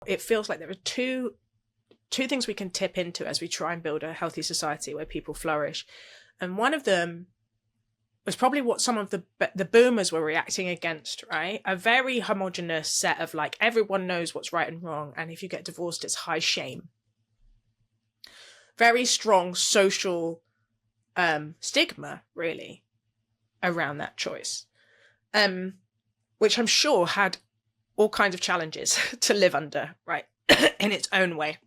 it feels like there are two things we can tip into as we try and build a healthy society where people flourish. And one of them was probably what some of the boomers were reacting against, right? A very homogenous set of like, everyone knows what's right and wrong, and if you get divorced, it's high shame. Very strong social stigma, really, around that choice, which I'm sure had all kinds of challenges to live under, right, in its own way.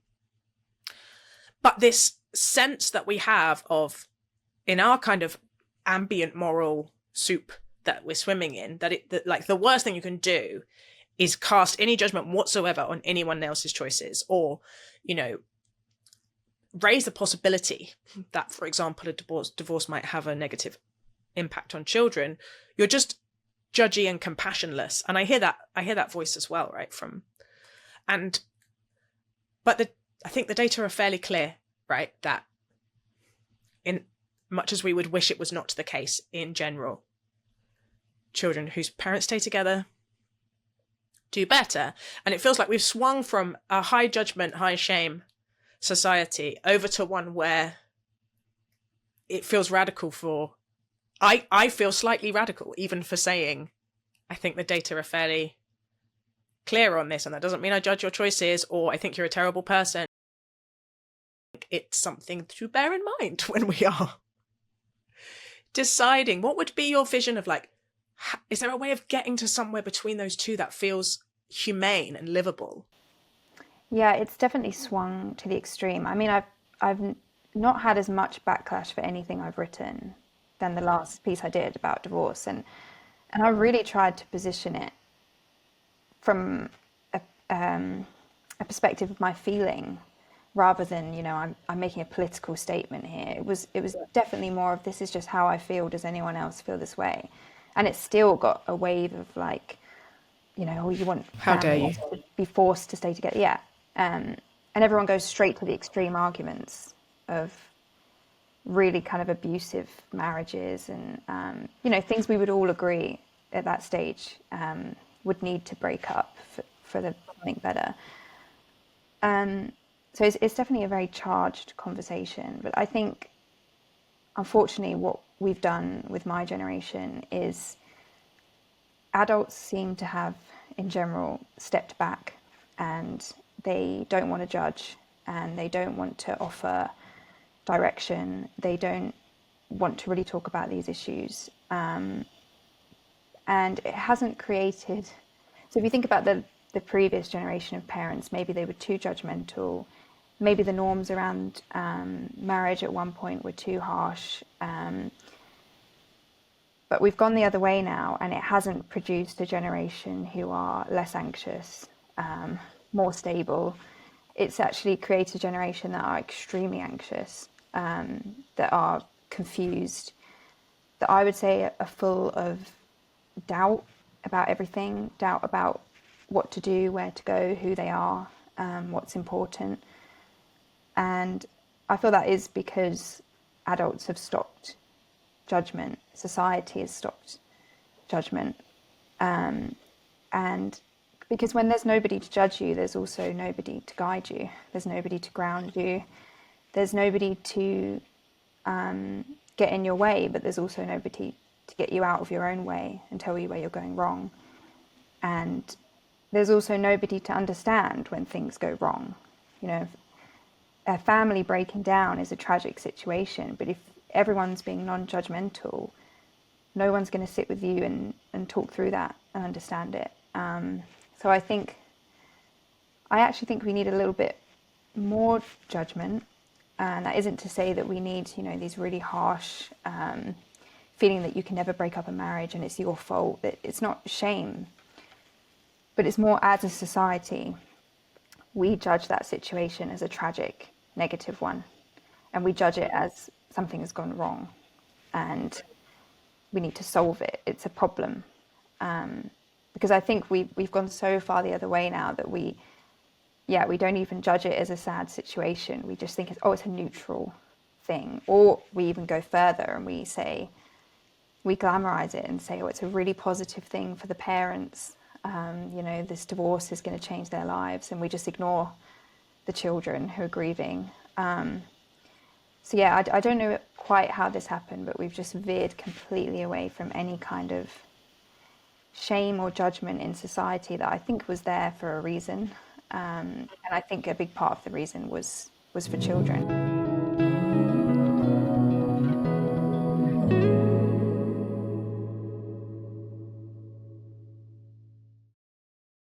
But this sense that we have of, in our kind of ambient moral soup that we're swimming in, that like the worst thing you can do is cast any judgment whatsoever on anyone else's choices, or, you know, raise the possibility that, for example, a divorce might have a negative impact on children. You're just judgy and compassionless. And I hear that voice as well, right? But I think the data are fairly clear, right? That in much as we would wish it was not the case in general, children whose parents stay together do better. And it feels like we've swung from a high judgment, high shame society over to one where it feels radical for, I feel slightly radical even for saying, I think the data are fairly clear on this, and that doesn't mean I judge your choices or I think you're a terrible person. It's something to bear in mind when we are deciding. What would be your vision of, like, is there a way of getting to somewhere between those two that feels humane and livable? Yeah, it's definitely swung to the extreme. I mean, I've not had as much backlash for anything I've written than the last piece I did about divorce, and I really tried to position it from a perspective of my feeling, rather than, you know, I'm making a political statement here. It was definitely more of, this is just how I feel. Does anyone else feel this way? And it's still got a wave of, like, you know, you want How dare you? families to be forced to stay together. Yeah. And everyone goes straight to the extreme arguments of really kind of abusive marriages and, you know, things we would all agree at that stage would need to break up for the something better. So it's definitely a very charged conversation. But I think, unfortunately, what we've done with my generation is adults seem to have, in general, stepped back, and they don't want to judge, and they don't want to offer direction. They don't want to really talk about these issues. And it hasn't created... So if you think about the previous generation of parents, maybe they were too judgmental. Maybe the norms around marriage at one point were too harsh. But we've gone the other way now, and it hasn't produced a generation who are less anxious, more stable. It's actually created a generation that are extremely anxious, that are confused, that I would say are full of doubt about everything, doubt about what to do, where to go, who they are, what's important. And I feel that is because adults have stopped judgment. Society has stopped judgment. And because when there's nobody to judge you, there's also nobody to guide you. There's nobody to ground you. There's nobody to get in your way, but there's also nobody to get you out of your own way and tell you where you're going wrong. And there's also nobody to understand when things go wrong. You know, a family breaking down is a tragic situation, but if everyone's being non-judgmental, no one's going to sit with you and talk through that and understand it. So I actually think we need a little bit more judgment. And that isn't to say that we need, you know, these really harsh feeling that you can never break up a marriage and it's your fault. That it's not shame, but it's more, as a society, we judge that situation as a tragic, negative one, and we judge it as something has gone wrong, and we need to solve it. It's a problem, because I think we've gone so far the other way now that we don't even judge it as a sad situation. We just think it's a neutral thing, or we even go further and we glamorize it and say, it's a really positive thing for the parents. This divorce is going to change their lives, and we just ignore the children who are grieving. So yeah, I don't know quite how this happened, but we've just veered completely away from any kind of shame or judgment in society that I think was there for a reason. And I think a big part of the reason was for children.